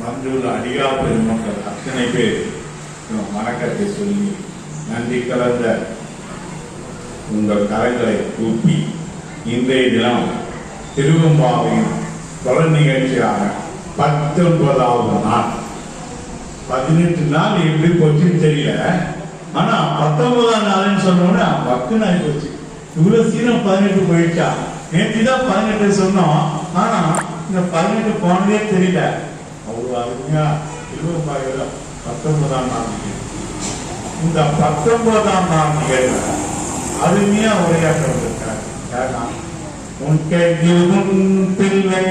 வந்துள்ள அடியார் பெருமக்கள் அத்தனை பேர் வணக்கத்தை சொல்லி நன்றி கலந்த உங்கள் கரங்களை கூப்பி இன்றைய தினம் திருவெம்பாவையின் தொடர் நிகழ்ச்சியாக 19வது நாள். 18 நாள் எப்படி போச்சுன்னு தெரியல. ஆனா 19ஆம் நாள்னு சொன்னோன்னா பக்குன்னு ஆகி போச்சு. இவ்வளவு சீரம் 18 போயிடுச்சா? நேற்றுதான் 18 சொன்னோம். ஆனா இந்த 18 போனதே தெரியல. அவ்வளவு அருமையா திருவெம்பாவையில 19ஆம் நாள் இந்த 19ஆம் நாள் நிகழ்வு அருமையா உரையாற்ற வந்திருக்கிறார். உன் கையில் உன் பிள்ளை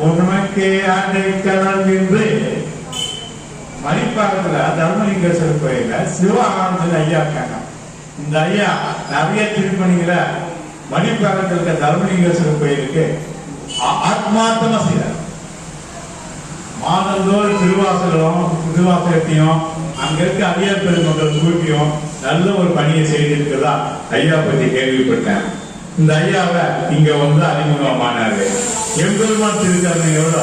உனக்கே அடைக்கலம் என்று மணிப்பாக்கத்துல தர்மலிங்கேஸ்வரர் கோயில சிவானந்தன் ஐயா இருக்காங்க. இந்த ஐயா நிறைய திருப்பணிகளை மணிப்பாக்கத்தில் இருக்க தர்மலிங்கேஸ்வரர் கோயிலுக்கு ஆத்மார்த்தமா செய்யறார். மாதந்தோறும் திருவாசகத்தையும் அங்க இருக்க அடியார் பெருமக்கள் கூட்டியும் நல்ல ஒரு பணியை செய்திருக்கிறதா ஐயா பத்தி கேள்விப்பட்டேன். இந்த ஐயாவை இங்க வந்து அறிமுகமானாரு. எம்பெருமான் திருக்கரணையோட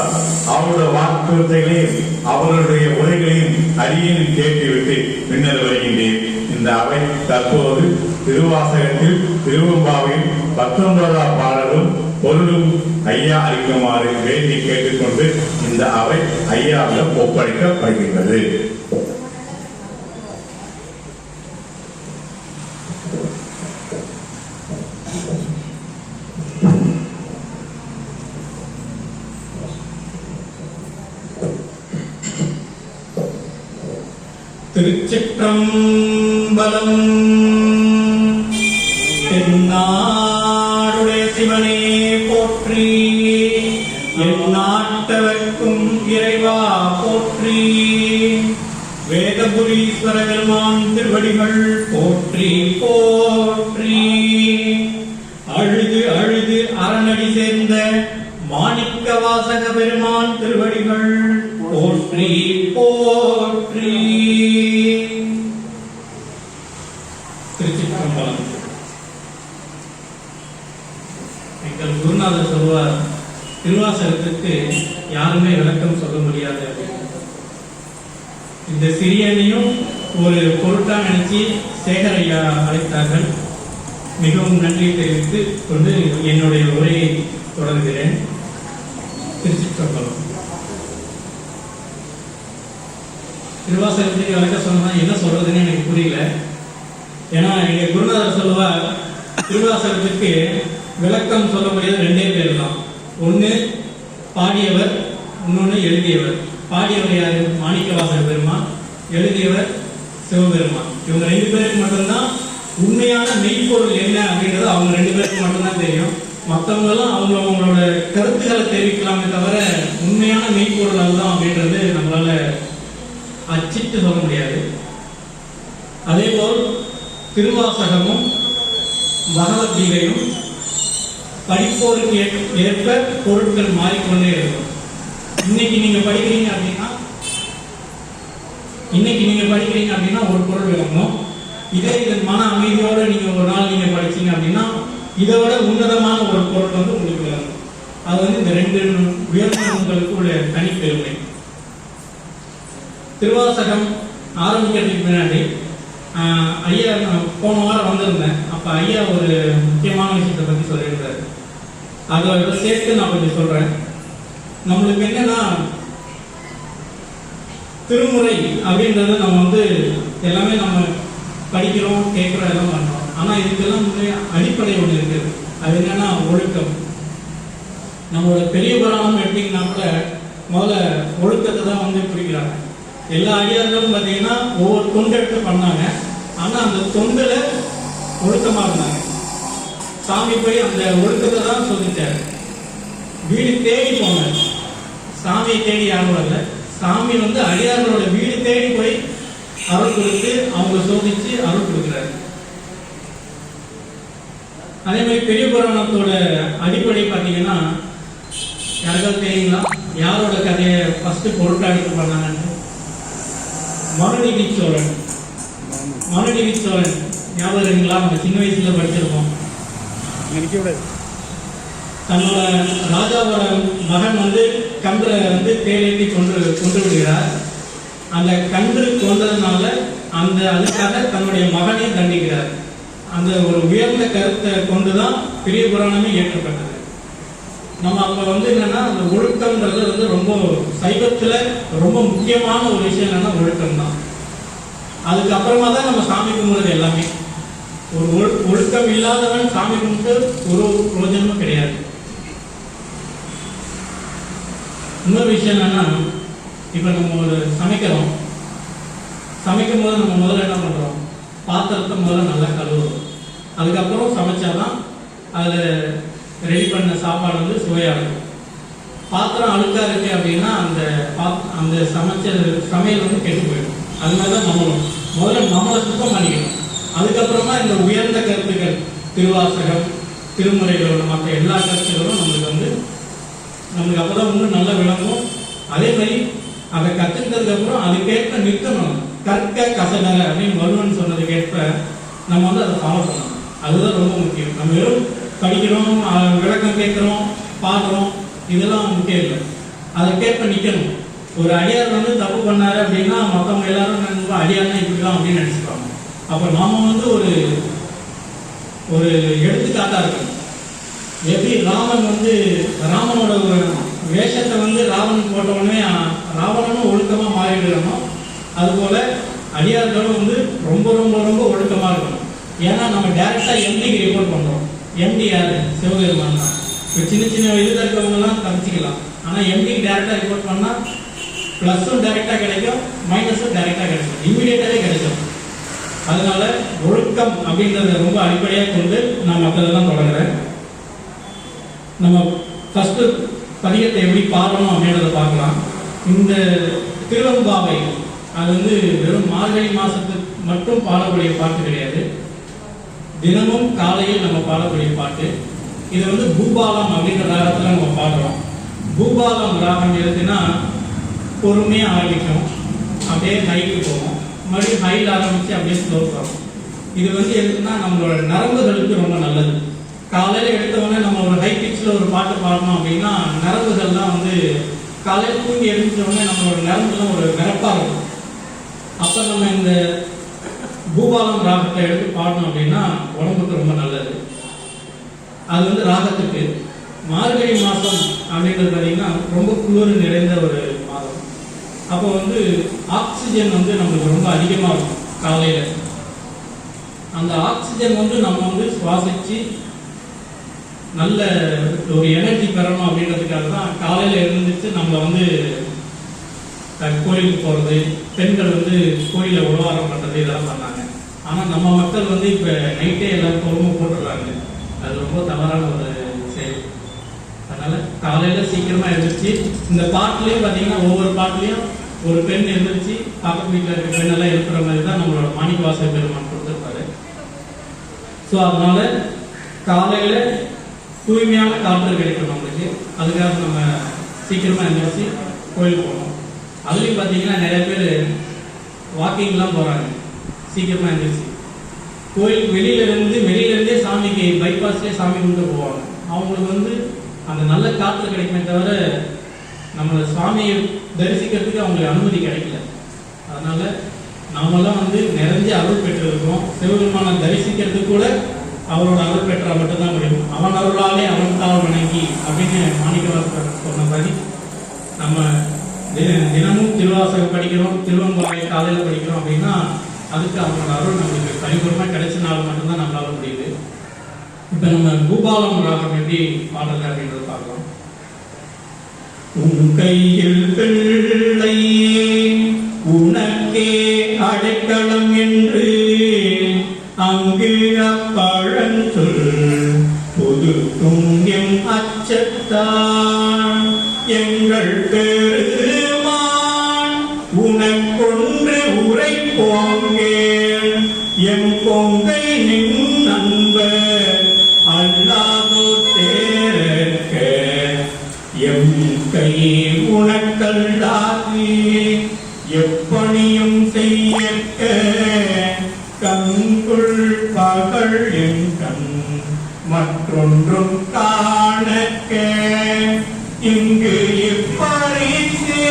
அவரோட வாக்குறுதிகளையும் அவர்களுடைய உரைகளையும் அரியனும் கேட்டுவிட்டு பின்னர் வருகின்றேன். இந்த அவை தற்போது திருவாசகத்தில் திருவெம்பாவையும் 19ஆம் பாடலும் பொருளும் ஐயா அறிக்குமாறு வேண்டி கேட்டுக்கொண்டு இந்த அவை ஐயாவிடம் ஒப்படைக்கப்படுகின்றது. திருச்சிற்றம்பலம். தென்னாடுடைய சிவனே போற்றி, எந்நாட்டவர்க்கும் இறைவா போற்றி. வேதபுரீஸ்வர பெருமான் திருவடிகள் போற்றி போற்றி. அழுது அழுது அரணடி சேர்ந்த மாணிக்க வாசக பெருமான் திருவடிகள் போற்றி போற்றி. திருச்சிற்றம்பலம். எங்கள் குருநாதர் சொல்வார், திருவாசகத்துக்கு யாருமே விளக்கம் சொல்ல முடியாது. இந்த சிறியனையும் ஒரு பொருட்டா நினைச்சு சேகர் ஐயா அழைத்தார்கள். மிகவும் நன்றி தெரிவித்து கொண்டு என்னுடைய உரையை தொடர்கிறேன். திருச்சிற்றம்பலம். திருவாசகத்துக்கு விளக்க சொன்னா என்ன சொல்றதுன்னு எனக்கு புரியல. ஏன்னா எங்க குருநாதர் சொல்லுவார், திருவாசகத்துக்கு விளக்கம் சொல்ல முடியாது 2 பேர் தான். ஒண்ணு பாடியவர், இன்னொன்னு எழுதியவர். பாடியவர் யாரு? மாணிக்கவாசக பெருமான். எழுதியவர் சிவபெருமான். இவங்க 2 பேருக்கு மட்டும்தான் உண்மையான மெய்ப்பொருள் என்ன அப்படின்றது அவங்க 2 பேருக்கு மட்டும்தான் தெரியும். மற்றவங்க எல்லாம் அவங்களோட கருத்துக்களை தெரிவிக்கலாமே தவிர உண்மையான மெய்ப்பொருள் அதுதான் அப்படின்றது நம்மளால அச்சிட்டு சொல்ல முடியாது. அதே போல் திருவாசகமும் பகவத்கீதையும் படிப்போருக்கு ஏற்ப பொருட்கள் மாறிக்கொண்டே இருக்கும். இன்னைக்கு நீங்க படிக்கிறீங்க அப்படின்னா ஒரு பொருள் விளங்கணும். இதன் மன அமைதியோட நீங்க ஒரு நாள் நீங்க படிச்சீங்க அப்படின்னா இதை விட உன்னதமான ஒரு பொருள் வந்து உங்களுக்கு விளங்கும். அது வந்து இந்த 2 உயர்ந்த நூல்களுக்கு உள்ள தனிப்பெருமை. திருவாசகம் ஆரம்பிக்கிறதுக்கு முன்னாடி ஐயா போன வாரம் வந்திருந்தேன். அப்ப ஐயா ஒரு முக்கியமான விஷயத்தை பத்தி சொல்லியிருந்தாரு. அதோட சேர்த்து நான் கொஞ்சம் சொல்றேன். நம்மளுக்கு என்னன்னா, திருமுறை அப்படின்றத நம்ம வந்து எல்லாமே நம்ம படிக்கிறோம், கேட்கிறோம், எல்லாம் பண்றோம். ஆனா இதுக்கெல்லாம் அடிப்படை ஒண்ணு இருக்குது. அது என்னன்னா ஒழுக்கம். நம்மளோட பெரிய புராணம் எடுத்தீங்கன்னா கூட முதல்ல ஒழுக்கத்தை தான் வந்து குறிக்கிறாங்க. எல்லா அடியார்களும் பார்த்தீங்கன்னா ஒவ்வொரு தொண்டு எடுத்து பண்ணாங்க. ஆனா அந்த தொண்டுல ஒழுக்கமா இருந்தாங்க. சாமி போய் அந்த ஒழுக்கத்தை தான் சொல்லிட்டாரு. வீடு தேடி போனார். சாமியை தேடி யாரும் வரல. சாமி வந்து அடியார்களோட வீடு தேடி போய் அருள் கொடுத்து அவங்க சோதிச்சு அருள் கொடுக்கிறாரு. அதே மாதிரி பெரிய புராணத்தோட அடிப்படை பார்த்தீங்கன்னா யாருக்காவது தெரியுங்களா? யாரோட கதையை ஃபர்ஸ்ட் பொருட்டா எடுத்து பண்ணாங்கன்னு? மனுநீதி சோழன். மனுநீதி சோழன் ஞாபகம் இருக்குங்களா? நம்ம சின்ன வயசுல படிச்சிருக்கோம். தன்னோட ராஜாவோட மகன் வந்து கன்றை வந்து தேலேற்றி கொன்று விடுகிறார். அந்த கன்று கொண்டதுனால அதுக்காக தன்னுடைய மகனை தண்டிக்கிறார். அந்த ஒரு உயர்ந்த கருத்தை கொண்டுதான் பெரிய புராணமே இயற்றப்பட்டது. நம்ம அப்ப வந்து என்னன்னா அந்த ஒழுக்கம்ன்றது வந்து ரொம்ப சைவத்துல ரொம்ப முக்கியமான ஒரு விஷயம் என்னன்னா ஒழுக்கம் தான். அதுக்கப்புறமா தான் நம்ம சாமி கும்பிடுறது எல்லாமே. ஒரு ஒழுக்கம் இல்லாதவன் சாமி கும்பிட்டு ஒரு பிரயோஜனமும் கிடையாது. இன்னொரு விஷயம் என்னன்னா, இப்ப நம்ம ஒரு சமைக்கும் போது நம்ம முதல்ல என்ன பண்றோம், பாத்திரத்தை முதல்ல நல்லா கழுவுறோம். அதுக்கப்புறம் சமைச்சாதான் அதில் ரெடி பண்ண சாப்பாடு வந்து சுவையாக இருக்கும். பாத்திரம் அழுக்கா இருக்கு அப்படின்னா அந்த சமையல் வந்து கெட்டு போயிடும். அது மாதிரி தான் முதல்ல நம்மளை சுத்தம் பண்ணிக்கணும். அதுக்கப்புறமா இந்த உயர்ந்த கருத்துக்கள், திருவாசகம், திருமுறைகளோட மற்ற எல்லா கருத்துக்களும் நம்மளுக்கு அப்பதான் இன்னும் நல்லா விளங்கும். அதே மாதிரி அதை கற்றுக்கிட்டதுக்கு அப்புறம் அதுக்கேற்ப நிற்கணும். கற்க கசடர அப்படின்னு வள்ளுவன் சொன்னதுக்கேற்ப நம்ம வந்து அதை ஃபாலோ பண்ணணும். அதுதான் ரொம்ப முக்கியம். நம்ம வெறும் படிக்கிறோம், விளக்கம் கேட்குறோம், பாடுறோம், இதெல்லாம் முக்கியம் இல்லை. அதற்கேற்ப நிற்கணும். ஒரு அடியார் வந்து தப்பு பண்ணாரு அப்படின்னா மற்றவங்க எல்லாரும் அடியார்னா இப்படிதான் அப்படின்னு நினைச்சுப்பாங்க. அப்போ நாம வந்து ஒரு எடுத்துக்காட்டா இருக்கணும். எப்படி ராமனோட ஒரு வேஷத்தை வந்து ராவணன் போட்டவனே ராவணனும் ஒழுக்கமா மாறிடுறோமோ, அதுபோல அடியார்களும் வந்து ரொம்ப ரொம்ப ரொம்ப ஒழுக்கமா இருக்கணும். ஏன்னா நம்ம டைரக்டா எம்டிக்கு ரிப்போர்ட் பண்றோம். எம்டி யாரு? சிவபெருமான் தான். இப்போ சின்ன சின்ன இதுல இருக்கவங்க எல்லாம் தப்பிச்சுக்கலாம். ஆனா எம்டிக்கு டைரக்டா ரிப்போர்ட் பண்ணா பிளஸும் டைரக்டா கிடைக்கும், மைனஸும் டைரக்டா கிடைக்கும், இம்மிடியேட்டாவே கிடைக்கும். அதனால ஒழுக்கம் அப்படின்றத ரொம்ப அடிப்படையாக கொண்டு நான் மற்றதெல்லாம் தொடங்குறேன். நம்ம ஃபர்ஸ்ட் பதிகத்தை எப்படி பாடணும் அப்படின்றத பார்க்கலாம். இந்த திருவெம்பாவை அது வந்து வெறும் மார்கழி மாசத்துக்கு மட்டும் பாடக்கூடிய பாட்டு கிடையாது. தினமும் காலையில் நம்ம பாடக்கூடிய பாட்டு. இது வந்து பூபாலம் அப்படின்ற ராகத்துல நம்ம பாடுறோம். பூபாலம் ராகம் எதுக்குன்னா பொறுமையாக ஆரம்பிக்கும், அப்படியே ஹைக்கு போகும், மறுபடியும் ஹையில் ஆரம்பிச்சு அப்படியே ஸ்லோ ஆகும். இது வந்து எதுக்குன்னா நம்மளோட நரம்புகளுக்கு ரொம்ப நல்லது. காலையில் எடுத்தவொடனே நம்ம ஒரு ஹை பிச்சில் ஒரு பாட்டு பாடணும் அப்படின்னா நரம்புகள்லாம் வந்து காலையில் தூங்கி எழுந்தோடனே நம்மளோட நரம்புலாம் ஒரு நிரப்பாக இருக்கும். அப்போ நம்ம இந்த பூபாலம் ராகத்தை எடுத்து பாடணும் அப்படின்னா உடம்புக்கு ரொம்ப நல்லது. அது வந்து ராகத்துக்கு. மார்கழி மாதம் அப்படின்றது பார்த்தீங்கன்னா ரொம்ப குளிர் நிறைந்த ஒரு மாதம். அப்போ வந்து ஆக்சிஜன் வந்து நம்மளுக்கு ரொம்ப அதிகமாக இருக்கும் காலையில். அந்த ஆக்சிஜன் வந்து நம்ம வந்து சுவாசித்து நல்ல ஒரு எனர்ஜி பெறணும் அப்படின்றதுக்காக தான் காலையில் எழுந்துச்சு நம்மளை வந்து கோயிலுக்கு போகிறது, பெண்கள் வந்து கோயிலில் உழவாரம் பண்ணுறது, இதெல்லாம் பண்ணாங்க. ஆனால் நம்ம மக்கள் வந்து இப்போ நைட்டே எல்லாரும் பொறுமை போட்டுடுறாங்க. அது ரொம்ப தவறான ஒரு செயல். அதனால் காலையில் சீக்கிரமாக எழுந்திரிச்சு இந்த பாட்டுலேயும் பார்த்தீங்கன்னா ஒவ்வொரு பாட்டுலேயும் ஒரு பெண் எழுந்திரிச்சு பக்கத்து வீட்டில் இருக்க பெண்ணெல்லாம் எழுப்புற மாதிரி தான் நம்மளோட மாணிக்கவாசக பெருமான் கொடுத்துருப்பாரு. ஸோ அதனால காலையில் தூய்மையான காற்று கிடைக்கும் நம்மளுக்கு. அதுக்காக நம்ம சீக்கிரமாக எழுந்திரிச்சு கோயிலுக்கு போகணும். அதுலேயும் பார்த்தீங்கன்னா நிறைய பேர் வாக்கிங்லாம் போகிறாங்க சீக்கிரமாக எழுந்திரிச்சு. கோயிலுக்கு வெளியிலேருந்தே சாமிக்கு பைபாஸ்லேயே சாமி கும்பிட்டு போவாங்க. அவங்களுக்கு வந்து அந்த நல்ல காற்று கிடைக்குமே தவிர நம்மளை சுவாமியை தரிசிக்கிறதுக்கு அவங்களுக்கு அனுமதி கிடைக்கல. அதனால நாமெல்லாம் வந்து நிறைஞ்ச அருள் பெற்றிருக்கோம். சிவபெருமானை தரிசிக்கிறதுக்கு கூட அவரோட அருள் பெற்றால் மட்டும்தான் முடியும். அவன் அருளாலே அவன் தாள் வணங்கி அப்படின்னு மாணிக்கவாசகர் சொன்ன மாதிரி நம்ம தினமும் திருவாசகம் படிக்கிறோம், திருவெம்பாவை காலையில் படிக்கிறோம் அப்படின்னா அதுக்கு அவனோட அருள் நம்மளுக்கு பரிபூர்ணமாக கிடைச்சனால மட்டும்தான் நம்மளால முடியுது. இப்போ நம்ம பூபாலம் ராகம் எப்படி பாடுறது அப்படின்றத பார்க்கலாம். உன் கையில் பிள்ளை உனக்கே அடைக்கலம் என்று அங்கு அப்பழஞ்சொல் புதுக்கும் எம் அச்சத்தான் எங்கள் பெருமான் உனக்கொன்று உரை போங்கேன் எம் பொங்கை நின் நண்பர் அல்லாதோ தேரற்க எம் கை உனக்கல்லாது எப்பணியும் செய்யற்க கண்குள் பகல் என் கண் மற்றொன்றும் காண மணக்க இங்கு இப்பரிசே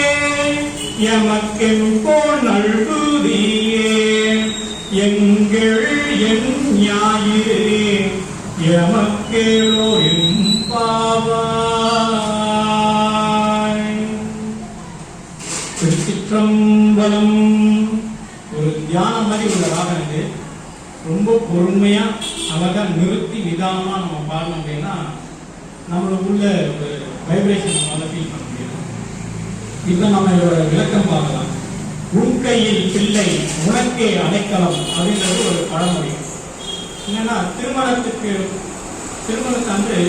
எமக்கெம்போ நல்குதியே எங்கள் என் ஞாயிறு எமக்கேளோ எம்பாவாய். திருச்சிற்றம்பலம். ஒரு தியானம் மாதிரி உள்ள ராகம் இது. ரொம்ப பொறுமையா அழகா நிறுத்தி நிதானமா நம்ம பாடணும் அப்படின்னா நம்மளுக்குள்ள ஒரு வைப்ரேஷன் நம்மளால ஃபீல் பண்ண முடியும். இப்ப நம்ம இதோட விளக்கம் பார்க்கலாம். உன் கையில் பிள்ளை உனக்கே அடைக்கலம் அப்படின்றது ஒரு பழமொழி. என்னன்னா திருமணத்து அன்று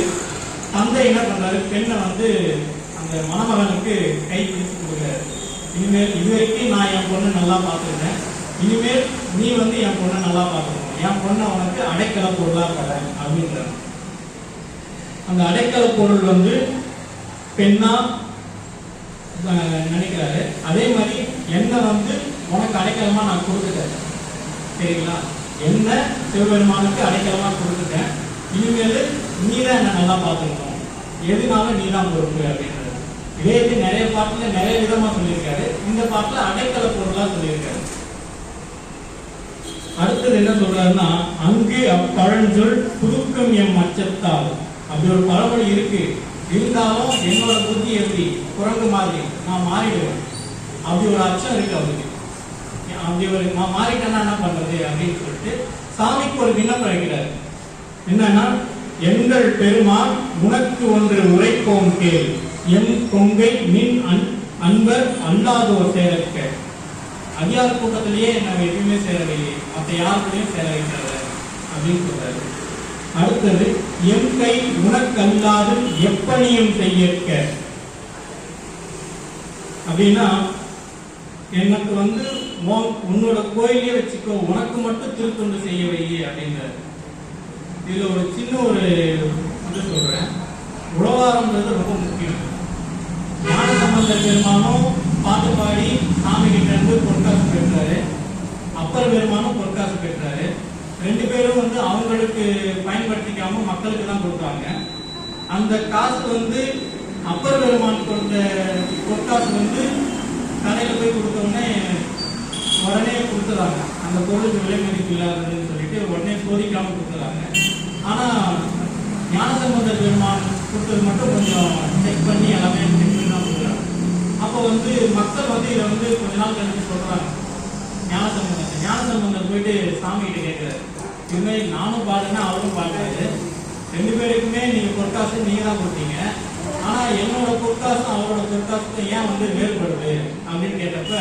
தந்தை என்ன பண்றாரு, பெண்ணை வந்து அந்த மணமகனுக்கு கை பிடிச்சு கொடுக்குறாரு. இனிமேல் இதுவரைக்கும் நான் என் பொண்ணு நல்லா பார்த்துருக்கேன், இனிமேல் நீ வந்து என் பொண்ணை நல்லா பார்த்துக்கணும், என் பொண்ணை உனக்கு அடைக்கல பொருளா தரேன் அப்படின்றாங்க. அந்த அடைக்கல பொருள் வந்து பெண்ணா நினைக்கிறாரு. அதே மாதிரி என்ன வந்து உனக்கு அடைக்கலமா நான் கொடுத்துட்டேன், சரிங்களா? என்ன சிவபெருமானுக்கு அடைக்கலமா கொடுத்துட்டேன், இனிமேல் நீ தான் என்ன நல்லா பார்த்துக்கணும், எதுனாலும் நீ தான் பொறுப்பு அப்படின்றது. இதே இது நிறைய பாட்டுல நிறைய விதமா சொல்லியிருக்காரு. இந்த பாட்டுல அடைக்கல பொருளா சொல்லியிருக்காரு. அடுத்தது என்ன சொல்றாருன்னா, அங்கு அப்பழஞ்சொல் புதுக்கம் எம் அச்சத்தால். அப்படி ஒரு பழமொழி இருக்கு, இருந்தாலும் என்னோட புத்தி எப்படி குரங்கு மாதிரி நான் மாறிடுவேன், அப்படி ஒரு அச்சம் இருக்கு அவருக்கு. அப்படி ஒரு நான் மாறிட்டேன்னா என்ன பண்றது அப்படின்னு சொல்லிட்டு சாமிக்கு ஒரு விண்ணப்பம் வைக்கிறாரு. என்னன்னா, எங்கள் பெருமான் உனக்கு ஒன்று உரைப்போம் கேள், என் கொங்கை நின் அன்பர் அல்லாதோர் சேரக்க. அடியார் கூட்டத்திலேயே நம்ம எதுவுமே சேரவில்லை, மற்ற யாருக்குள்ளேயும் சேர வைக்கிறாரு அப்படின்னு சொல்றாரு. அடுத்தது, என் கை உனக்கு அல்லாது எப்பணியும் செய்யற்க அப்படின்னா, எனக்கு வந்து உன்னோட கோயிலே வச்சுக்கோ, உனக்கு மட்டும் திருத்தொண்டு செய்ய வை அப்படின்றாரு. இதுல ஒரு சின்ன ஒரு சொல்றேன், உழவாரம்ன்றது ரொம்ப முக்கியம். ஞானசம்பந்தர் பெருமானும் பாட்டு பாடி சாமி கிட்ட இருந்து பொற்காசு பெற்றாரு, அப்பர் பெருமானும் பொற்காசு பெற்றாரு. ரெண்டு பேரும் வந்து அவங்களுக்கு பயன்படுத்திக்காம மக்களுக்கு தான் கொடுத்தாங்க. அந்த காசு வந்து அப்பர் பெருமான் கொடுத்த பொற்காசு வந்து கடையில போய் கொடுத்தோடனே உடனே கொடுத்துறாங்க. அந்த பொருளுக்கு விலை மதிப்பு இல்லாததுன்னு சொல்லிட்டு உடனே சோதிக்காம கொடுத்துறாங்க. ஆனா ஞானசம்பந்தர் பெருமான் கொடுத்தது மட்டும் கொஞ்சம் செக் பண்ணி எல்லாமே செக் பண்ணி தான் கொடுக்குறாங்க. அப்போ வந்து மக்கள் வந்து இதை வந்து கொஞ்ச நாள் கழிச்சு சொல்றாங்க. ஞானசம்பந்தர் போயிட்டு சாமி கிட்ட கேட்கிறாரு, இதுமாதிரி நானும் பாடுனா அவரும் பாடுறாரு, ரெண்டு பேருக்குமே நீங்க பொற்காசு நீங்க தான் கொடுத்தீங்க, ஆனா என்னோட பொற்காசும் அவரோட பொற்காசுக்கும் ஏன் வந்து வேறுபடுது அப்படின்னு கேட்டப்ப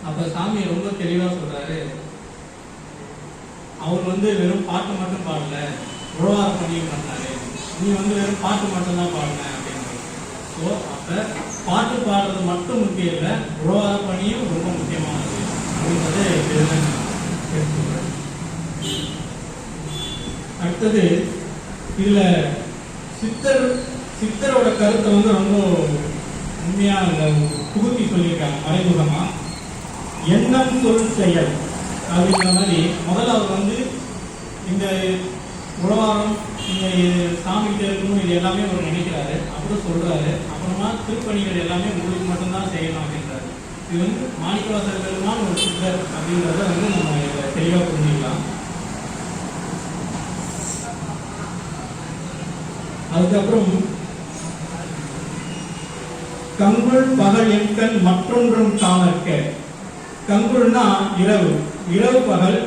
அப்ப சாமி ரொம்ப தெளிவா சொல்றாரு, அவர் வந்து வெறும் பாட்டு மட்டும் பாடல, உழவார பணியும் பண்ணாரு, நீ வந்து வெறும் பாட்டு மட்டும் தான் பாடுன அப்படின்னு. ஸோ அப்ப பாட்டு பாடுறது மட்டும் முக்கியம் இல்லை, உழவார பணியும் ரொம்ப முக்கியமானது அப்படின்றத எடுத்துக்கிறேன். அடுத்தது இதுல சித்தரோட கருத்தை வந்து ரொம்ப உண்மையா புகுத்தி சொல்லியிருக்காங்க மறைமுகமா. எண்ணம் சொல் செயல் அப்படிங்கிற மாதிரி முதல்ல அவர் வந்து இந்த உழவாரம் இந்த சாமி கிட்ட இருக்கணும், இது எல்லாமே அவர் நினைக்கிறாரு, அப்புறம் சொல்றாரு. அப்புறமா திருப்பணிகள் எல்லாமே உங்களுக்கு மட்டும்தான் செய்யணும் அப்படின்றாரு. இது வந்து மாணிக்கவாசகர் பெருமான் ஒரு சித்தர் அப்படின்றத வந்து நம்ம தெளிவா புரிஞ்சுக்கலாம். அதுக்கப்புறம் கங்குள் பகல் எண்கண் மற்றொன்றும் காணற்க. கங்குள்னா இரவு, இரவு பகல்,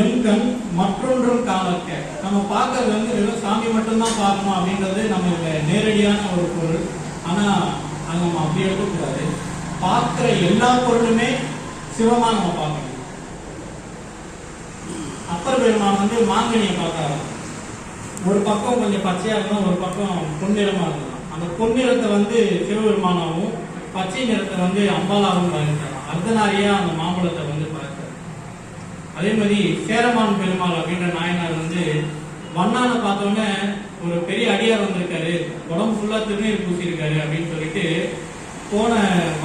எண்கண் மற்றொன்றும் காணற்க. நம்ம பார்க்கறது வந்து வெறும் சாமி மட்டும்தான் பார்க்கணும் அப்படின்றது நம்ம நேரடியான ஒரு பொருள். ஆனா அது நம்ம அப்படி எடுக்கக்கூடாது. பார்க்கிற எல்லா பொருளுமே சிவமா நம்ம பார்க்கணும். அப்பர் பெருமான் வந்து மாங்கனியை பார்த்தாரு, ஒரு பக்கம் கொஞ்சம் பச்சையா இருக்கணும், ஒரு பக்கம் பொன்னிறமா இருக்கணும். அந்த பொன்னிறத்தை வந்து சிவபெருமானாவும் பச்சை நிறத்தை வந்து அம்பாலாவும் பார்க்கிறார். அர்த்தநாரியா அந்த மாம்பழத்தை வந்து பார்க்கிறார். அதே மாதிரி சேரமான் பெருமாள் அப்படின்ற நாயனார் வந்து வண்ணான பார்த்தோன்னே ஒரு பெரிய அடியார் வந்திருக்காரு, உடம்பு ஃபுல்லா திருநீர் பூசியிருக்காரு அப்படின்னு சொல்லிட்டு போன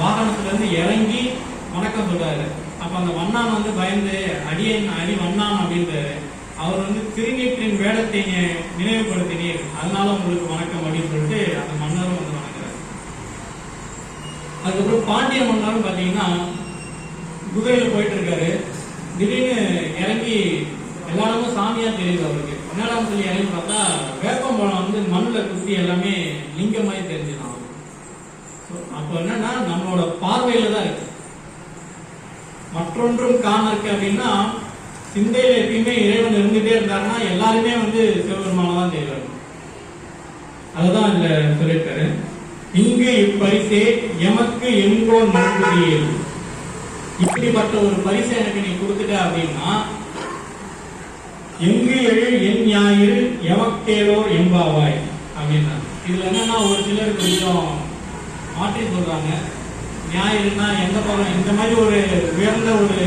வாகனத்துல இருந்து இறங்கி வணக்கம் சொல்றாரு. அப்ப அந்த வண்ணான் வந்து பயந்து அடி வண்ணான் அப்படின்றாரு. அவர் வந்து திருநீற்றின் வேடத்தை நினைவுபடுத்தினீர், அதனால உங்களுக்கு வணக்கம் அப்படின்னு சொல்லிட்டு அந்த மன்னரும் வந்து வணங்குறாரு. அதுக்கப்புறம் பாண்டிய மன்னரும் பார்த்தீங்கன்னா குதிரையில போயிட்டு இருக்காரு. திடீர்னு இறங்கி எல்லாருமே சாமியா தெரியுது அவருக்கு. என்னடான்னு சொல்லி இறங்கி பார்த்தா வேப்பம்பழம் வந்து மண்ணில் குத்தி எல்லாமே லிங்க மாதிரி தெரிஞ்சுதான். அப்போ என்னன்னா நம்மளோட பார்வையில தான் இருக்கு, மற்றொன்றும் காண இருக்கு. அப்படின்னா சிந்தையில எப்பயுமே இறைவன் இருந்துட்டே இருந்தாருன்னா எல்லாருமே வந்து சிவபெருமான தான் தெரிவாரு. அதுதான் இதுல சொல்லியிருக்காரு. இங்கு இப்பரிசே எமக்கு எங்கோ நல்குதியல். இப்படிப்பட்ட ஒரு பரிசை எனக்கு நீ கொடுத்துட்ட அப்படின்னா, எங்கு எழு என் ஞாயிறு எமக்கேலோ எம்பாவாய் அப்படின்னா, இதுல என்னன்னா ஒரு சிலர் கொஞ்சம் மாற்றி சொல்றாங்க. ஞாயிறுனா எந்த பக்கம், இந்த மாதிரி ஒரு உயர்ந்த ஒரு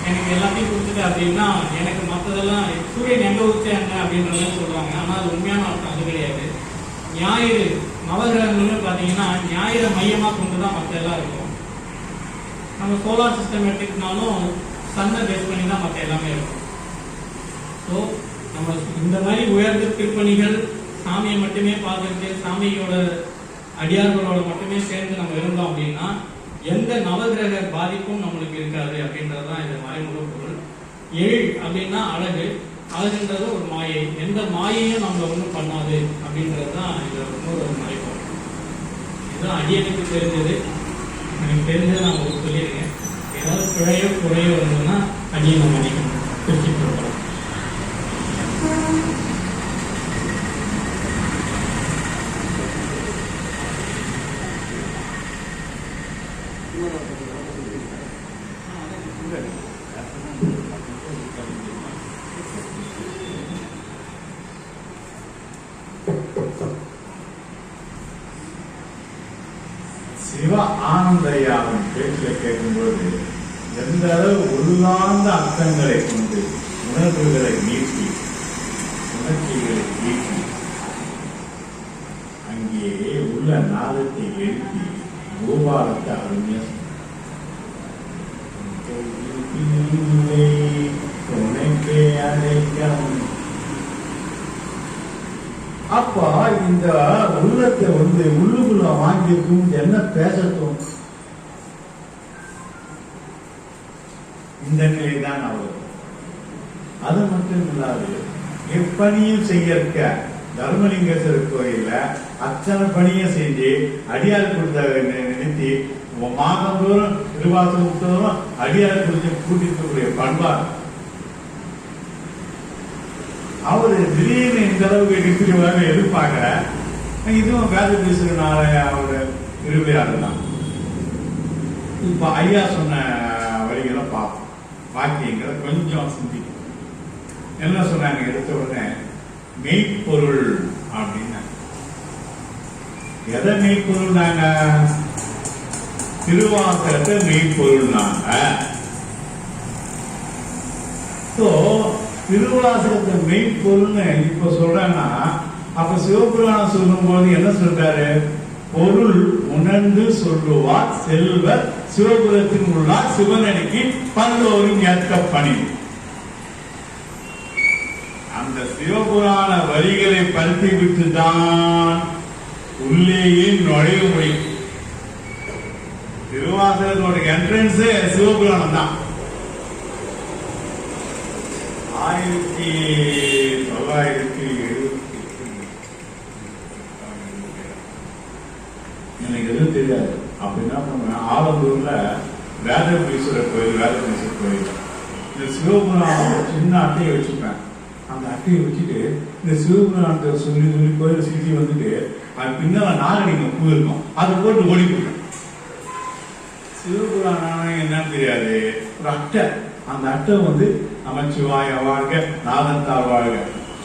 எனக்கு எல்லாத்தையும் கொடுத்துட்டு அப்படின்னா எனக்கு மற்றதெல்லாம் சூரியன் எங்க உச்சாங்க அப்படின்றத சொல்றாங்க. ஆனா அது உண்மையான அர்த்தம் அது கிடையாது. ஞாயிறு நவகிரகங்கள்னு பார்த்தீங்கன்னா ஞாயிறை மையமா கொண்டுதான் மற்ற எல்லாம் இருக்கும். நம்ம சோலார் சிஸ்டம் எடுத்துக்கிட்டாலும் சன்னை பேஸ் பண்ணி தான் மற்ற எல்லாமே இருக்கும். ஸோ நம்ம இந்த மாதிரி உயர்ந்த திருப்பணிகள் சாமியை மட்டுமே பார்த்துட்டு சாமியோட அடியார்களோட மட்டுமே சேர்ந்து நம்ம இருந்தோம் அப்படின்னா எந்த நவகிரக பாதிப்பும் நம்மளுக்கு இருக்காது அப்படின்றதுதான் இந்த மறைமுக பொருள். எழு அப்படின்னா அழகு, அழகுன்றது ஒரு மாயை, எந்த மாயையும் நம்மள ஒன்றும் பண்ணாது அப்படின்றது தான் இதுல இன்னொரு ஒரு மறைப்பொருள். இதுதான் அடியனுக்கு தெரிஞ்சது. எனக்கு தெரிஞ்சதை நான் உங்களுக்கு சொல்லியிருக்கேன். ஏதாவது பிழையோ குறையோ இருந்ததுன்னா அடியனை மன்னிக்கணும், திருச்சி கொடுக்கலாம். சிவ ஆனந்தையாவின் பேச்சில் கேட்கும்போது எந்த அளவு உள்ளார்ந்த அர்த்தங்களை கொண்டு உணர்வுகளை நீக்கி உணர்ச்சிகளை நீக்கி அங்கே உள்ள நாதத்தை எழுப்பி பூபாலத்தை அருமையா துணைக்கே அழைக்கும். அப்ப இந்த உள்ளத்தை வந்து உள்ளுக்குள்ள வாங்கியிருக்கும் என்ன பேசட்டும், இந்த நிலைதான் அவர். அது மட்டும் இல்லாது எப்பணியும் செய்யற்க தர்மலிங்கேஸ்வரர் கோயில்ல அத்தனை பணியும் செஞ்சு அடியார் கொடுத்த நிறுத்தி மாதம் தோறும் திருவாசகம் தோறும் அடியார் குறித்து கூட்டிருக்கக்கூடிய பண்பார் அவரு திடீர்னு இந்த அளவுக்கு எடுத்துருவாங்க எதிர்பார்க்கற. இதுவும் வேத பேசுறதுனால அவரு இருவையாளர் தான். இப்ப ஐயா சொன்ன வரிகளை பார்ப்போம், வாக்கியங்களை கொஞ்சம் சிந்திக்கும். என்ன சொன்னாங்க எடுத்த உடனே? மெய்ப்பொருள் அப்படின்னு. எதை மெய்ப்பொருள்? நாங்க திருவாசகத்தை மெய்ப்பொருள். நாங்க திருவாசகத்தை மெய்ப்பொருள்னு இப்ப சொல்றேன்னா, அப்ப சிவபுராணம் சொல்லும் போது என்ன சொல்றாரு? பொருள் உணர்ந்து சொல்லுவார் செல்வர் சிவபுரத்தின் உள்ளார் சிவனடிக்கு பல்லோரும் ஏற்க பணி. அந்த சிவபுராண வரிகளை பருத்தி விட்டுதான் உள்ளேயே நுழைய முடியும். திருவாசகத்தோட என்ட்ரன்ஸ் சிவபுராணம் தான். 1970 எனக்கு எதுவும் தெரியாது. அப்படின்னா ஆலந்தூர்ல வேதபுரீஸ்வரர் கோயில், வேதபுரீஸ்வரர் கோயில் இந்த சிவபுராணம் சின்ன அட்டையை வச்சுப்பேன். அந்த அட்டையை வச்சுட்டு இந்த சிவபுராணத்தை சொல்லி சொல்லி கோயில் சுற்றி வந்துட்டு அது பின்னால நாகரிகம் பூ இருக்கும், அதை போட்டு ஓடி போயிடும். சிவபுராணம் என்னன்னு தெரியாது, ஒரு அட்டை. அந்த அட்டை வந்து நமச்சிவாய வாழ்க நாதந்தார் வாழ்க.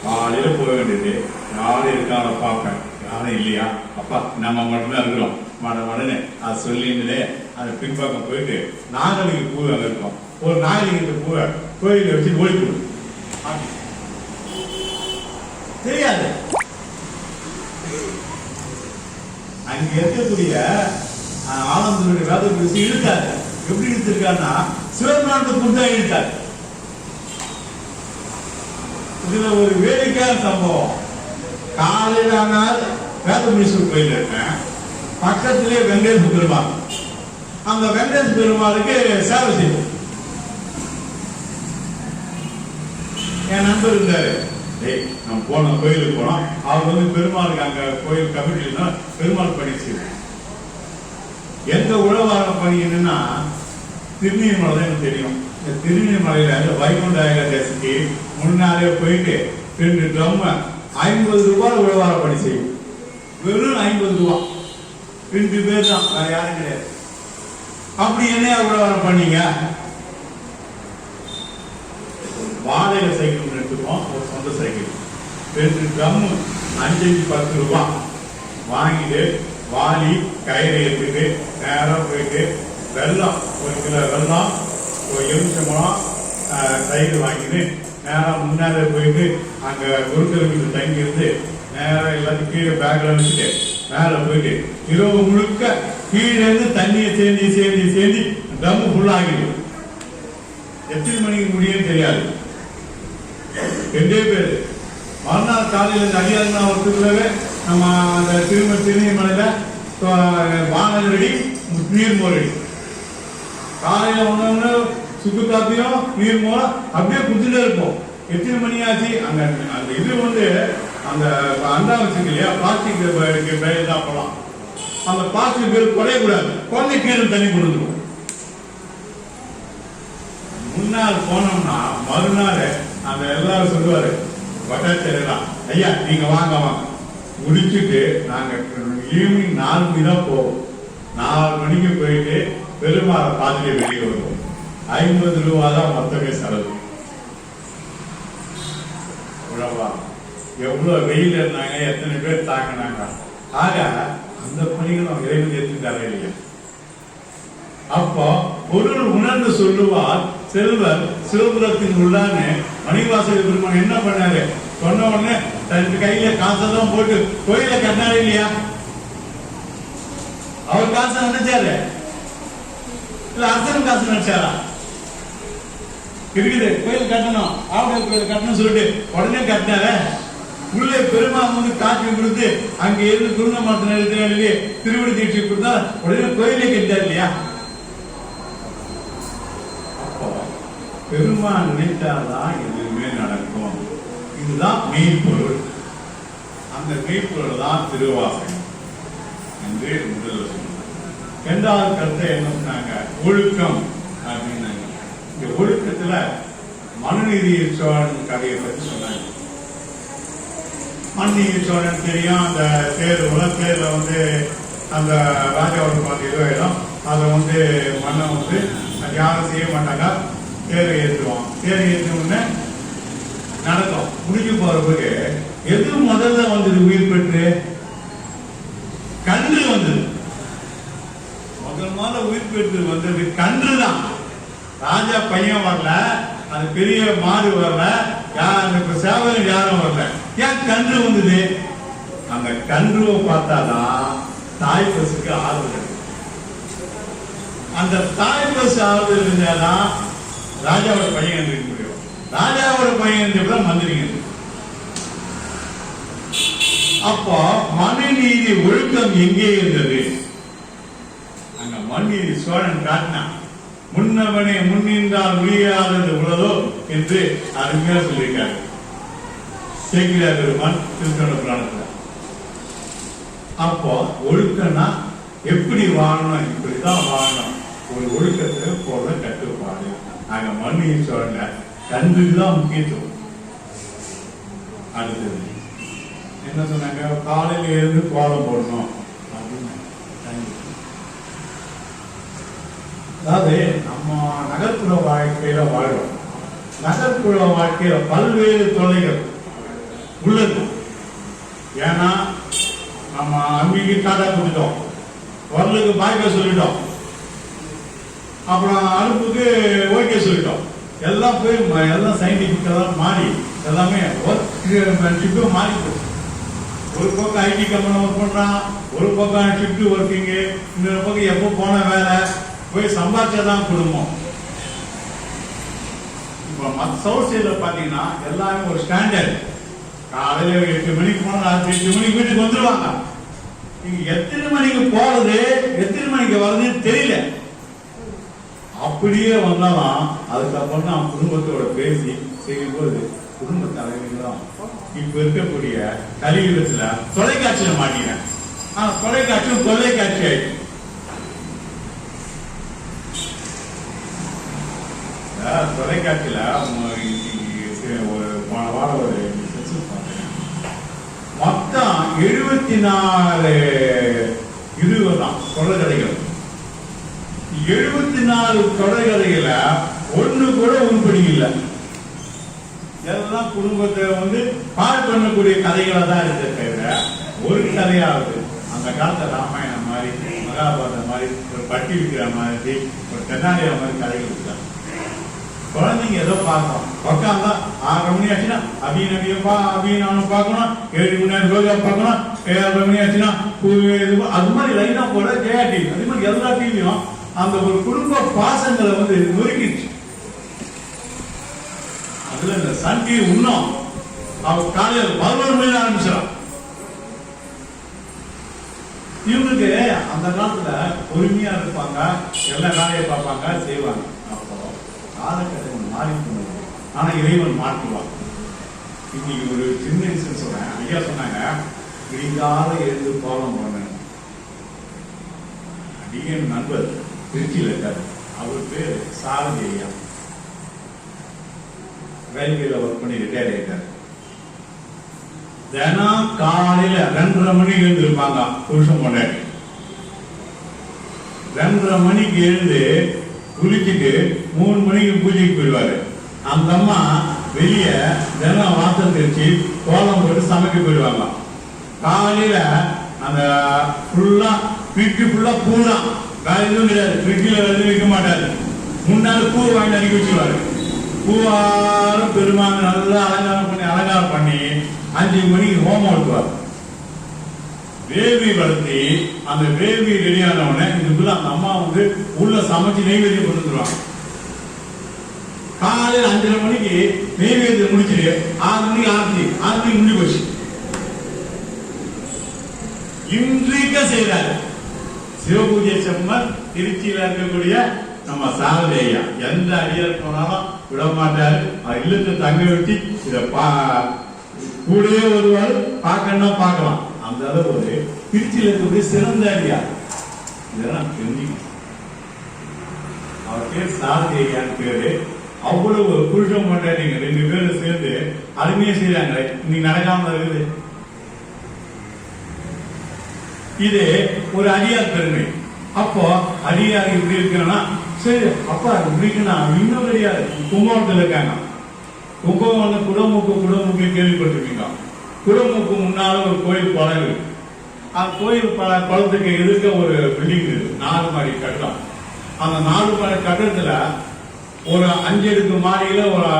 காலையில போக வேண்டியது, யாரும் இருக்காங்க பார்ப்பேன், யாரும் இல்லையா, அப்பா நம்ம மட்டும்தான் இருக்கிறோம் மடனே அது சொல்லிட்டு அந்த பின்பக்கம் போயிட்டு நாகலிங்க பூ அங்க இருக்கும். ஒரு நாகலிங்கத்தை பூவை கோயில வச்சு ஓடி போடும். தெரியாது. அங்க இருக்கக்கூடிய ஆனந்தனுடைய வேத பேசி இழுக்காது. எப்படி இழுத்திருக்காருன்னா சிவபெருமானத்தை புத்தா இழுத்தார். இதுல ஒரு வேடிக்கையான சம்பவம். காலையில ஆனால் வேதமீஸ்வரர் கோயில் இருக்கேன், பக்கத்திலே வெங்கடேச பெருமாள். அந்த வெங்கடேச பெருமாளுக்கு சேவை செய்யும். என் நண்பர் இருந்தாரு, நம்ம போன கோயிலுக்கு போனோம். அவர் வந்து பெருமாளுக்கு அங்க கோயில் கமிட்டில பெருமாள் பணி செய்வோம். எந்த உழவார பணி என்னன்னா திருநீர்மலை தான் எனக்கு தெரியும். இந்த திருநீர்மலையில வைகுண்ட ஏகாதசிக்கு முன்னாலே போயிட்டு 2 ட்ரம் 50 ரூபாய் உழவார பணி செய்யும். வெறும் 50 ரூபாய். 2 பேர் தான், வேற யாரும் கிடையாது. அப்படி என்ன உழவாரம் பண்ணீங்க? வாடகை சைக்கிள் எடுத்துப்போம், ஒரு சொந்த சைக்கிள். 2 ட்ரம் 5-10 ரூபாய் வாங்கிட்டு வாலி கயிறு எடுத்துட்டு நேரம் போயிட்டு வெள்ளம் 1 கிலோ வெள்ளம், ஒரு எலுமிச்சம்பழம் சைக்கிள் வாங்கிட்டு நேரம் முன்னாலே போயிட்டு அங்க குருக்கள் வீட்டு தங்கி இருந்து நேரம் எல்லாத்தையும் கீழே பேக்ல வச்சுட்டு மேல போயிட்டு இரவு முழுக்க கீழே இருந்து தண்ணியை சேர்ந்து ட்ரம் ஃபுல்லா ஆகிடும். எத்தனை மணிக்கு முடியும்னு தெரியாது. 2 பேர். மறுநாள் காலையில் அடியாருன்னா ஒருத்தருக்குள்ளவே நம்ம அந்த திருநீர்மலையில வானல் ரெடி, நீர் மோர் ரெடி. காலையில ஒண்ணு சுக்கு காப்பியும் நீர் மோர அப்படியே குடிச்சுட்டே இருப்போம். எத்தனை மணி ஆச்சு? அங்க அந்த இது வந்து அந்த அண்டா வச்சுருக்கு இல்லையா, பிளாஸ்டிக் பேர் தான் போலாம். அந்த பிளாஸ்டிக் பேர் குறையக்கூடாது, குறைஞ்ச கீழே தண்ணி கொடுத்துருவோம். முன்னாள் போனோம்னா மறுநாள் அந்த எல்லாரும் சொல்லுவாரு, வட்டாச்சேரியெல்லாம், ஐயா நீங்க வாங்க வாங்க முடிச்சுட்டு நாங்க ஈவினிங் 4 மணி தான் போவோம். 4 மணிக்கு போயிட்டு பெருமாளை பார்த்துட்டு வெளியே வருவோம். 50 ரூபா தான் மொத்தமே செலவு. எவ்வளவு வெயில் இருந்தாங்க, எத்தனை பேர் தாங்கினாங்க. ஆக அந்த பணிகளும் இறைவன் ஏற்றுட்டாரே இல்லையா? அப்போ பொருள் உணர்ந்து சொல்லுவார் செல்வர் சிவபுரத்தின் உள்ளான்னு மணிவாசக பெருமான் என்ன பண்ணாரு? சொன்ன உடனே தன் கையில காசெல்லாம் போட்டு கோயில கட்டினாரு இல்லையா? அவர் காசை நினைச்சாரு இல்ல அரசன் காசு நினைச்சாரா? இருக்குது கோயில் கட்டணும், ஆவுடல் கோயில் கட்டணும் சொல்லிட்டு உடனே கட்டினார. உள்ளே பெருமாள் வந்து காட்சி கொடுத்து அங்க இருந்து குருணமாத்த நிலையத்திலே திருவிழி தீட்சை கொடுத்தா உடனே கோயிலே கட்டார் இல்லையா? அப்போ பெருமாள் நினைத்தால்தான் எதுவுமே நடக்கும். இதுதான் மெய்ப்பொருள். அந்த மெய்ப்பொருள் தான் திருவாசகம் என்று முதல்ல சொன்னாங்க. 2வது கருத்தை என்ன சொன்னாங்க? ஒழுக்கம் அப்படின்னாங்க. இந்த ஒழுக்கத்துல மனுநீதி சோழன் கதையை பற்றி சொன்னாங்க. மனுநீதி சோழன் தெரியும், அந்த தேர் உலகேர்ல வந்து அந்த ராஜாவோட பார்த்து இதுவாயிடும். அதை வந்து மண்ணை வந்து யாரும் செய்ய மாட்டாங்க, தேரை ஏற்றுவோம். தேரை ஏற்றின உடனே நடக்கும். முடிஞ்சு போறதுக்கு எது முதல்ல வந்தது? உயிர் பெற்று கன்று வந்தது. முதல் உயிர் பெற்று வந்தது கன்று தான். ராஜா பையன் வரல, அது பெரிய மாடு வரல, சேவகன் யாரும் வரல. ஏன் கன்று வந்தது? அந்த கன்றுவை பார்த்தாதான் தாய் பசுக்கு ஆறுதல். அந்த தாய் பசு ஆறுதல் இருந்தாதான் ராஜாவோட பையன் இருக்க முடியும். ராஜாவோட பையன் இருந்த மந்திரிங்க. அப்போ மனுநீதி ஒழுக்கம் எங்கே இருந்தது? அங்க மனுநீதி சோழன் காட்டினான். முன்னவனே முன்னின்றால் முடியாதது உள்ளதோ என்று அருமையா சொல்லியிருக்காரு சேக்கிழார் பெருமான் திருத்தொண்ட புராணத்துல. அப்போ ஒழுக்கம்னா எப்படி வாழணும், இப்படிதான் வாழணும். ஒரு ஒழுக்கத்தை போல கட்டுப்பாடு. அங்க மனுநீதி சோழன் கன்றுதான் முக்கியத்துவம். அடுத்தது என்ன சொன்னாங்க? காலையில இருந்து கோலம் போடணும் அப்படின்னு. அதாவது நம்ம நகர்ப்புற வாழ்க்கையில வாழ்றோம். நகர்ப்புற வாழ்க்கையில பல்வேறு தொல்லைகள் உள்ளது. ஏன்னா நம்ம அம்பிக்கு காட்டா கொடுத்துட்டோம், வரலுக்கு பாய்க்க சொல்லிட்டோம், அப்புறம் அடுப்புக்கு ஓகே சொல்லிட்டோம். எல்லாம் போய் எல்லாம் சயின்டிபிக்கெல்லாம் மாறி எல்லாமே ஒர்க் மாறி போச்சு. ஒரு பக்கம் ஐடி கம்பெனி ஒர்க் பண்றான், ஒரு பக்கம் ஷிஃப்ட் ஒர்க்கிங்கு, இன்னொரு பக்கம் எப்போ போன வேலை, போய் சம்பாதிச்சாதான் குடும்பம். இப்ப சவுத் சைட்ல பாத்தீங்கன்னா எல்லாமே ஒரு ஸ்டாண்டர்ட். காலையில 8 மணிக்கு போனா ராத்திரி 8 மணிக்கு வீட்டுக்கு வந்துருவாங்க. நீங்க எத்தனை மணிக்கு போறது எத்தனை மணிக்கு வர்றதுன்னு தெரியல. அப்படியே வந்தாலும் அதுக்கப்புறம் நான் குடும்பத்தோட பேசி செய்யும்போது குடும்ப தலைவர்களும் இப்ப இருக்கக்கூடிய கலியுகத்துல தொலைக்காட்சியில மாட்டீங்க. தொலைக்காட்சியும் தொலைக்காட்சி ஆயிடுச்சு. தொலைக்காட்சியில ஒரு போன வாரம் ஒரு மொத்தம் 74 இதுதான் தொடர்கதைகள். 74 தொடர்கதைகள ஒண்ணு கூட உருப்படி இல்லை. எல்லாம் குடும்பத்தை பால் பண்ணக்கூடிய கதைகளா தான் இருக்க தவிர ஒரு கதையாவது அந்த காலத்துல ராமாயணம் மாதிரி மகாபாரதம் மாதிரி ஒரு பட்டி விற்கிற மாதிரி ஒரு தென்னாலியா மாதிரி கதைகள் இருக்காங்க. குழந்தைங்க ஏதோ பார்க்கணும் உட்காந்தா 6 மணி ஆச்சுன்னா அபிநானும் பார்க்கணும், 7 மணி நேரம் ரோஜா பார்க்கணும், 7 மணி ஆச்சுன்னா அது மாதிரி லைனா போட ஜெயா டிவி. அதே மாதிரி எல்லா டிவியும் அந்த ஒரு குடும்ப பாசங்களை நொறுக்கிடுச்சு. அதுல இந்த சன் டிவி இன்னும் அவங்க காலையில் 11 மணி ஆரம்பிச்சிடும். இவங்களுக்கு அந்த காலத்துல பொறுமையா இருப்பாங்க, எல்லா வேலையை பார்ப்பாங்க, செய்வாங்க. அப்போ காலகட்டம் மாறி போனது. ஆனா இறைவன் மாற்றுவான். இன்னைக்கு ஒரு சின்ன விஷயம் சொல்றேன். ஐயா சொன்னாங்க விடிகால எழுந்து கோலம் போனேன். அடியன் நண்பர் திருச்சியில் இருக்காரு. அவர் பேர் சாரதி ஐயா. ரயில்வேல ஒர்க் பண்ணி ரிட்டையர் ஆயிட்டார். தினம் காலையில 2:30 மணிக்கு எழுந்திருப்பாங்க புருஷன் கொண்டாடி. 2:30 மணிக்கு எழுந்து குளிச்சுட்டு 3 மணிக்கு பூஜைக்கு போயிடுவாரு. அந்த அம்மா வெளிய தினம் வாசல் தெரிச்சு கோலம் போட்டு சமைக்க போயிடுவாங்க. காலையில அந்த ஃபுல்லா வீட்டு ஃபுல்லா பூ தான், வேற எதுவும் கிடையாது. ஃப்ரிட்ஜில் எதுவும் வைக்க மாட்டாரு. முன்னாள் பூ வாங்கி அடிக்க வச்சுருவாரு. பூவாரம் பெருமாங்க நல்லா அலங்காரம் பண்ணி 5 மணிக்கு ஹோமம் எடுத்துவார். வேவி வளர்த்தி அந்த வேவி ரெடியான உடனே இதுக்குள்ள அந்த அம்மா உள்ள சமைச்சு நெய்வேதியம் கொண்டு வந்துருவாங்க. காலையில் 5:30 மணிக்கு நெய்வேதியம் முடிச்சுட்டு 6 மணிக்கு ஆரத்தி முடிஞ்சு போச்சு. இன்றைக்கு செய்யறாரு சிவபூஜை செம்மர் திருச்சியில இருக்கக்கூடிய நம்ம சாரதி ஐயா. எந்த அடியார் போனாலும் விட மாட்டாரு. இல்லத்தை தங்க வச்சு இத கூடவே வருவாரு. பார்க்கணும்னா பார்க்கலாம். அந்த அளவு திருச்சியில இருக்கக்கூடிய சிறந்த அடியார். இதெல்லாம் தெரிஞ்சுக்கணும். அவர் பேர் சாரதி ஐயான்னு பேரு. அவ்வளவு புருஷம் பண்றீங்க 2 பேரும் சேர்ந்து அருமையா செய்யறாங்க. இன்னைக்கு நடக்காம இருக்குது. இது ஒரு அடியார் பெருமை. அப்போ அடியார் இப்படி இருக்கணும்னா சரி அப்பா இப்படின்னா இன்னொரு அடியார் கும்பகோணத்துல இருக்காங்க. கும்பகோணம் குடமுக்கு கேள்விப்பட்டிருக்கீங்க. குடமுக்கு முன்னால ஒரு கோயில் குளம் இருக்கு. அந்த கோயில் குளத்துக்கு எதிர்க்க ஒரு பில்டிங் இருக்கு, 4 மாடி கட்டடம். அந்த 4 மாடி கட்டடத்துல ஒரு 5 அடுக்கு மாடியில ஒரு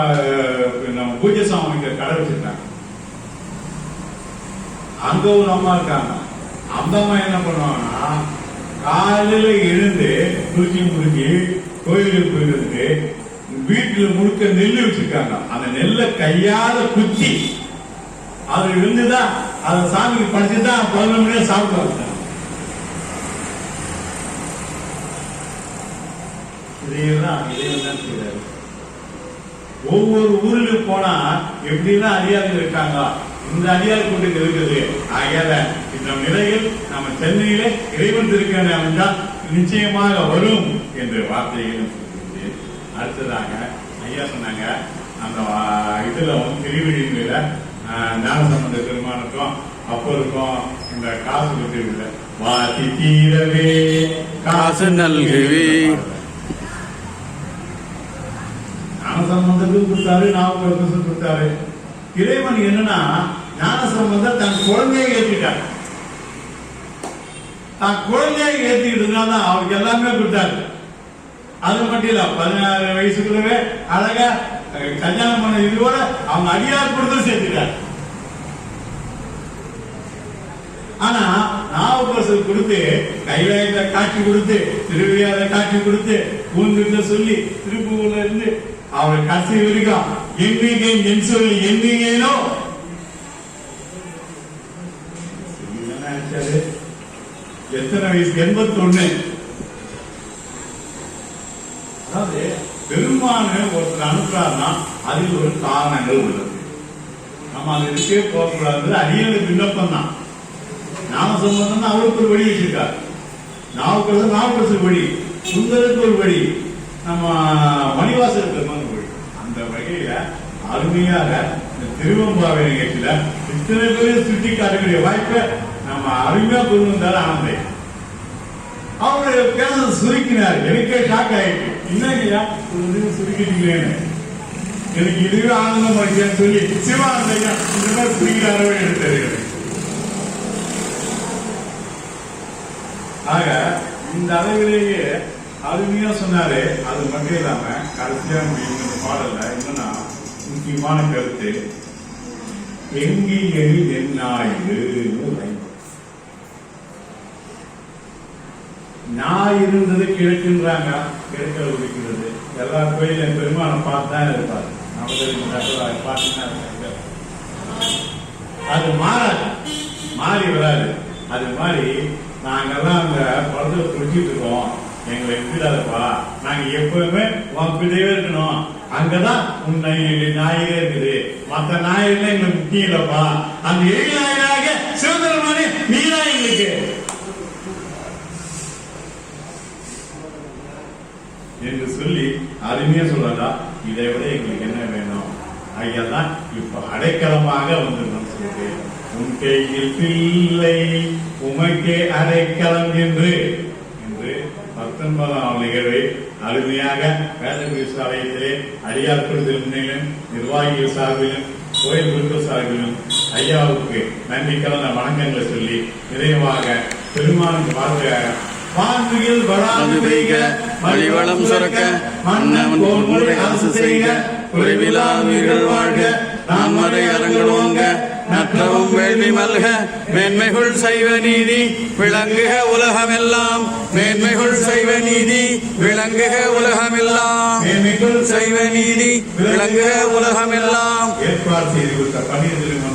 பூஜை சாமிக்கு கடை வச்சிருக்காங்க. அங்க ஒரு அம்மா இருக்காங்க. அந்த அம்மா என்ன பண்ணுவாங்கன்னா காலையில எழுந்து குளிச்சு முடிஞ்சு கோயிலுக்கு போயிட்டு வீட்டுல முழுக்க நெல் வச்சிருக்காங்க. அந்த நெல்லை கையால குத்தி அது இருந்துதான் அதை சாமிக்கு படிச்சுதான் 11 மணியா சாப்பிடுவாங்க. இதையெல்லாம் இறைவன் செய்யறாரு. ஒவ்வொரு ஊருக்கு போனா எப்படிலாம் அடியார்கள் இருக்காங்க. இந்த அடியார் கூட்டத்தில் இருக்குது. ஆகையால இந்த நிலையில் நம்ம சென்னையில இறைவன் திருக்கணி அமைந்தால் நிச்சயமாக வரும் என்ற வார்த்தைகளும் சொல்லிட்டு அடுத்ததாக ஐயா சொன்னாங்க அந்த இதுல திருவிழியில ஞானசம்பந்த பெருமானுக்கும் அப்பருக்கும் இந்த காசு கொடுத்து வாசி தீரவே காசு நல்கவே ஞானசம்பந்தத்துக்கு கொடுத்தாரு, நாவுக்கு கொடுத்தாரு. இறைவன் என்னன்னா ஞானசம்பந்தர் தன் குழந்தையை ஏற்றிட்டார். தான் குழந்தையை ஏற்றிக்கிட்டதுனால அவருக்கு எல்லாமே கொடுத்தாரு. அது மட்டும் இல்ல 16 வயசுக்குள்ளவே அழகா கல்யாணம் பண்ண இதோட அவங்க அடியார் கொடுத்து சேர்த்துட்டார். ஆனா நாவுக்கரசர் கொடுத்து கைலாயத்தை காட்சி கொடுத்து திருவையாத காட்சி கொடுத்து பூந்துட்டு சொல்லி திருப்பூர்ல இருந்து அவர் கடைசி வரைக்கும் எண்ணிக்கை என் சொல்லி எண்ணிக்கைனோ எத்தனை வயசு 81. அதாவது பெருமான ஒருத்தர் அனுப்புறாருன்னா அதில் ஒரு காரணங்கள் உள்ளது. நம்ம அது இருக்கே போகக்கூடாது. அரியனுக்கு விண்ணப்பம் தான். நாம சம்பந்தம் அவருக்கு ஒரு வழி வச்சிருக்காரு. நாவுக்கரசு வழி, சுந்தருக்கு ஒரு வழி, நம்ம மணிவாசல் பெருமான் வழி. அந்த வகையில அருமையாக இந்த திருவம்பாவை நிகழ்ச்சியில இத்தனை பேரும் சுட்டி காட்டக்கூடிய வாய்ப்பை நம்ம அருமையா கொண்டு வந்தாலும் ஆனந்தை அவரு பேச சுருக்கினார். எனக்கே ஷாக் ஆயிடுச்சு. என்னங்கய்யா சுருக்கிட்டீங்களேன்னு. எனக்கு இதுவே ஆனந்தம் ஆகியான்னு சொல்லி சிவானந்தையா இந்த மாதிரி சுருக்கிறாரவே எடுத்தாரு. ஆக இந்த அளவிலேயே அருமையா சொன்னாரு. அது மட்டும் இல்லாம கடைசியா இந்த பாடல்ல என்னன்னா முக்கியமான கருத்து எங்கியல் என்னாயுது. ஞாயிறுன்றது கிழக்குன்றாங்க. கிழக்கில் உதிக்கிறது. எல்லா கோயிலும் பெருமானை பார்த்து தான் இருப்பாரு. அது மாறாது, மாறி வராது. அது மாதிரி நாங்கெல்லாம் அந்த படத்தை குடிச்சிட்டு இருக்கோம். எங்களை எடுத்துடாதப்பா, நாங்க எப்பவுமே உங்ககிட்டவே இருக்கணும். அங்கதான் உன் ஞாயிறே இருக்குது. மற்ற ஞாயிறுல எங்களுக்கு முக்கியம் இல்லப்பா. அந்த எழி ஞாயிறாக சிவபெருமானே நீதான் எங்களுக்கு என்று சொல்லி அருமையா சொல்றா. இதை விட எங்களுக்கு என்ன வேணும்? ஐயெல்லாம் இப்ப அடைக்கலமாக வந்துடணும் சொல்லிட்டு உன் கையில் பிள்ளை உமக்கே அடைக்கலம் என்று 19ஆம் நிகழ்வை அருமையாக வேதகுரு சாலையத்திலே அடியார் குழுவிலும் நிர்வாகிகள் சார்பிலும் கோயில் குரு சார்பிலும் ஐயாவுக்கு நன்றி கலந்த வணக்கங்களை சொல்லி நிறைவாக பெருமானுக்கு பார்வையாக வழிவளம் சுரக்க மன்னவன் பொன்முறை அரசு செய்க குறைவிலா உயிர்கள் வாழ்க நான்மறை அரங்கோங்க நற்றவும் வேள்வி மல்க மேன்மைகள் சைவ நீதி விளங்குக உலகமெல்லாம் மேன்மைகள் சைவ நீதி விளங்குக உலகமெல்லாம் மேன்மைகள் சைவ நீதி விளங்குக உலகமெல்லாம் ஏற்பாடு செய்து கொடுத்த பணியதிலும்